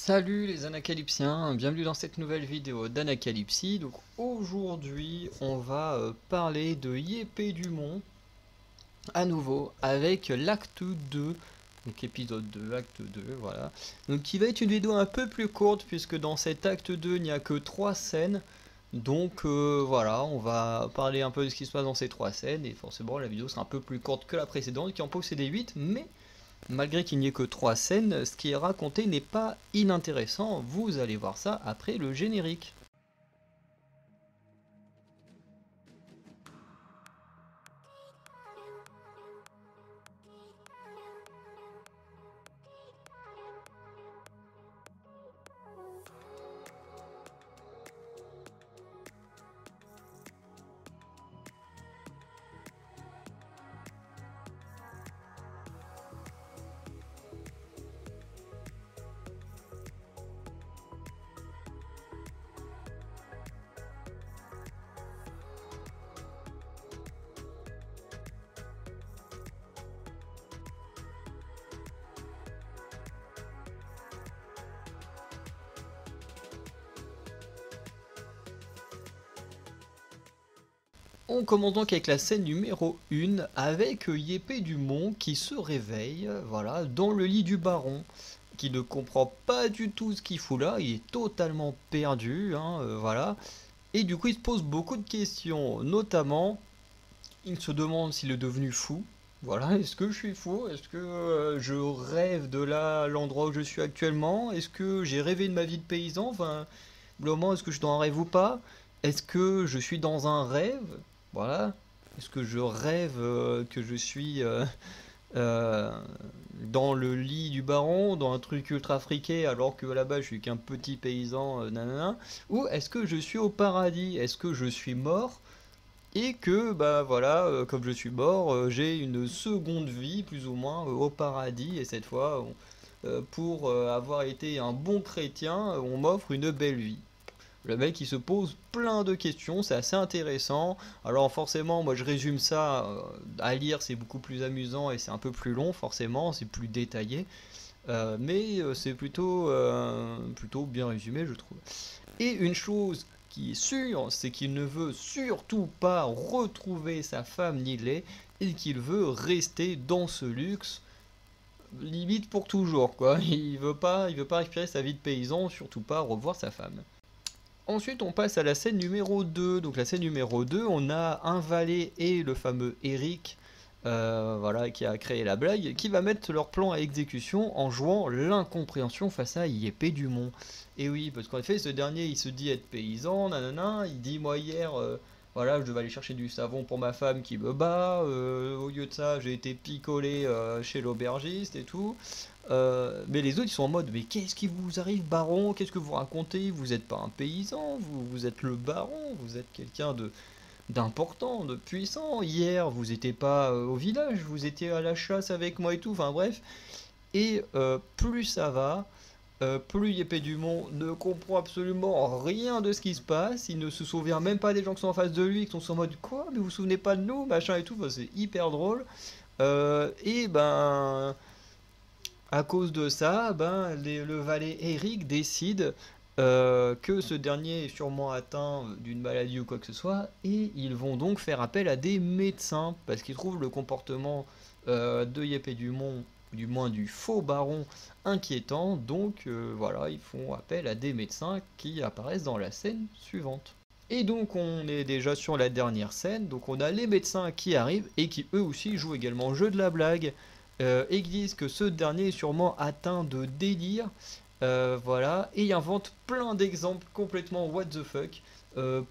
Salut les Anacalypsiens, bienvenue dans cette nouvelle vidéo d'Anacalypsie. Donc aujourd'hui on va parler de Yépée du Mont à nouveau avec l'acte 2, donc épisode 2, acte 2, voilà. Donc qui va être une vidéo un peu plus courte puisque dans cet acte 2 il n'y a que 3 scènes. Donc voilà, on va parler un peu de ce qui se passe dans ces 3 scènes et forcément la vidéo sera un peu plus courte que la précédente qui en possédait 8, mais malgré qu'il n'y ait que 3 scènes, ce qui est raconté n'est pas inintéressant, vous allez voir ça après le générique. On commence donc avec la scène numéro 1 avec Yépée du Mont qui se réveille, voilà, dans le lit du baron, qui ne comprend pas du tout ce qu'il fout là, il est totalement perdu, hein, voilà, et du coup il se pose beaucoup de questions, notamment il se demande s'il est devenu fou. Voilà, est-ce que je suis fou? Est-ce que je rêve de là, l'endroit où je suis actuellement? Est-ce que j'ai rêvé de ma vie de paysan? Enfin, le moment, est-ce que je suis dans un rêve ou pas? Est-ce que je suis dans un rêve? Voilà. Est-ce que je rêve que je suis euh, dans le lit du baron, dans un truc ultra friqué, alors que là-bas je suis qu'un petit paysan, nanana? Ou est-ce que je suis au paradis? Est-ce que je suis mort? Et que, bah voilà, comme je suis mort, j'ai une seconde vie, plus ou moins, au paradis, et cette fois, pour avoir été un bon chrétien, on m'offre une belle vie. Le mec, il se pose plein de questions, c'est assez intéressant. Alors forcément, moi je résume ça, à lire c'est beaucoup plus amusant et c'est un peu plus long, forcément, c'est plus détaillé. Mais c'est plutôt bien résumé, je trouve. Et une chose qui est sûre, c'est qu'il ne veut surtout pas retrouver sa femme Nilay et qu'il veut rester dans ce luxe, limite pour toujours, quoi. Il veut pas récupérer sa vie de paysan, surtout pas revoir sa femme. Ensuite, on passe à la scène numéro 2. Donc la scène numéro 2, on a un valet et le fameux Eric, voilà, qui a créé la blague, qui va mettre leur plan à exécution en jouant l'incompréhension face à Yépée du Mont. Et oui, parce qu'en effet, ce dernier, il se dit être paysan, nanana, il dit, moi hier, voilà, je devais aller chercher du savon pour ma femme qui me bat, au lieu de ça, j'ai été picolé chez l'aubergiste et tout. Mais les autres ils sont en mode mais qu'est-ce qui vous arrive baron? Qu'est-ce que vous racontez? Vous n'êtes pas un paysan, vous êtes le baron, vous êtes quelqu'un de d'important, de puissant. Hier vous n'étiez pas au village, vous étiez à la chasse avec moi et tout, enfin bref. Et plus ça va, plus Yépée Dumont ne comprend absolument rien de ce qui se passe, il ne se souvient même pas des gens qui sont en face de lui, qui sont en mode quoi? Mais vous vous souvenez pas de nous? Machin et tout, enfin, c'est hyper drôle. Et ben à cause de ça, ben, le valet Eric décide que ce dernier est sûrement atteint d'une maladie ou quoi que ce soit, et ils vont donc faire appel à des médecins, parce qu'ils trouvent le comportement de Yépée Dumont, du moins du faux baron, inquiétant, donc voilà, ils font appel à des médecins qui apparaissent dans la scène suivante. Et donc on est déjà sur la dernière scène, donc on a les médecins qui arrivent et qui eux aussi jouent également le jeu de la blague et qui disent que ce dernier est sûrement atteint de délire, voilà, et il invente plein d'exemples complètement what the fuck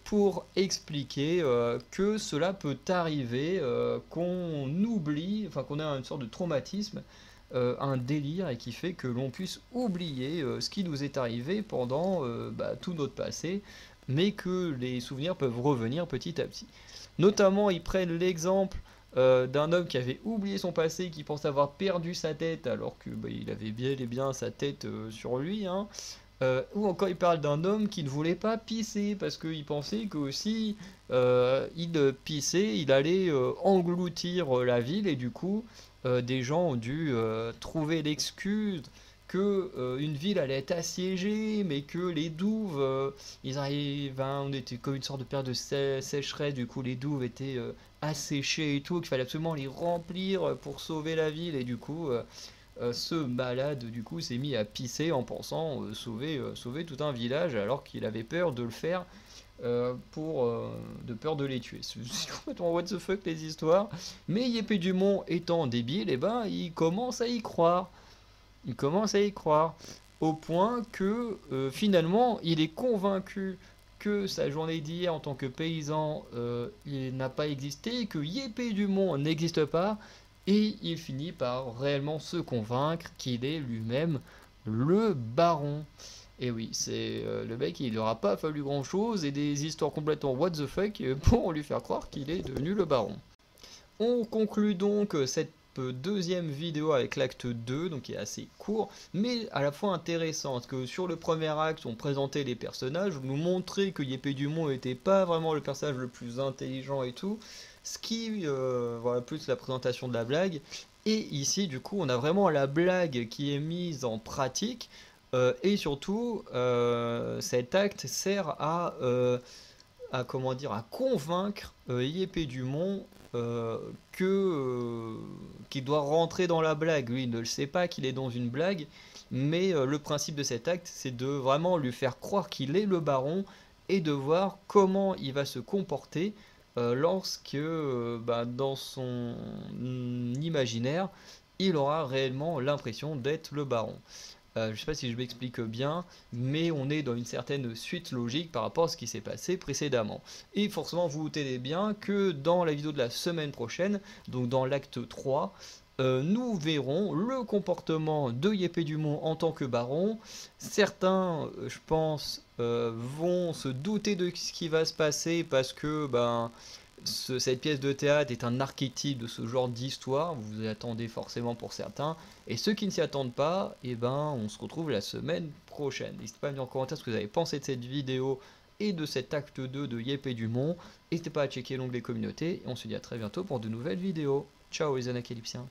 pour expliquer que cela peut arriver, qu'on oublie, enfin qu'on a une sorte de traumatisme, un délire et qui fait que l'on puisse oublier ce qui nous est arrivé pendant tout notre passé, mais que les souvenirs peuvent revenir petit à petit. Notamment, ils prennent l'exemple d'un homme qui avait oublié son passé, qui pense avoir perdu sa tête alors que il avait bien et bien sa tête sur lui, hein. Ou encore il parle d'un homme qui ne voulait pas pisser parce qu'il pensait que aussi il pissait, il allait engloutir la ville et du coup des gens ont dû trouver l'excuse que une ville allait être assiégée, mais que les douves, ils arrivent, hein, on était comme une sorte de période de sécheresse, du coup les douves étaient asséchées et tout, qu'il fallait absolument les remplir pour sauver la ville, et du coup ce malade du coup s'est mis à pisser en pensant sauver tout un village alors qu'il avait peur de le faire de peur de les tuer. C'est complètement what the fuck les histoires. Mais Yépée Dumont étant débile, et ben il commence à y croire. Il commence à y croire. Au point que finalement il est convaincu que sa journée d'hier en tant que paysan il n'a pas existé, que Yépée Dumont n'existe pas, et il finit par réellement se convaincre qu'il est lui-même le baron. Et oui, c'est le mec, il n'aura pas fallu grand chose et des histoires complètement what the fuck pour lui faire croire qu'il est devenu le baron. On conclut donc cette deuxième vidéo avec l'acte 2, donc qui est assez court, mais à la fois intéressant, parce que sur le premier acte, on présentait les personnages, on nous montrait que Yépée Dumont n'était pas vraiment le personnage le plus intelligent et tout, ce qui, voilà, plus la présentation de la blague, et ici, du coup, on a vraiment la blague qui est mise en pratique, et surtout, cet acte sert comment dire, à convaincre Yépée Dumont que qu'il doit rentrer dans la blague. Lui, il ne le sait pas qu'il est dans une blague, mais le principe de cet acte, c'est de vraiment lui faire croire qu'il est le baron et de voir comment il va se comporter lorsque, dans son imaginaire, il aura réellement l'impression d'être le baron. Je ne sais pas si je m'explique bien, mais on est dans une certaine suite logique par rapport à ce qui s'est passé précédemment. Et forcément, vous vous tenez bien que dans la vidéo de la semaine prochaine, donc dans l'acte 3, nous verrons le comportement de Yépée Dumont en tant que baron. Certains, je pense, vont se douter de ce qui va se passer parce que cette pièce de théâtre est un archétype de ce genre d'histoire, vous vous y attendez forcément pour certains, et ceux qui ne s'y attendent pas, on se retrouve la semaine prochaine. N'hésitez pas à me dire en commentaire ce que vous avez pensé de cette vidéo et de cet acte 2 de Yépée Dumont. N'hésitez pas à checker l'onglet communauté, et on se dit à très bientôt pour de nouvelles vidéos. Ciao les anacalypsiens.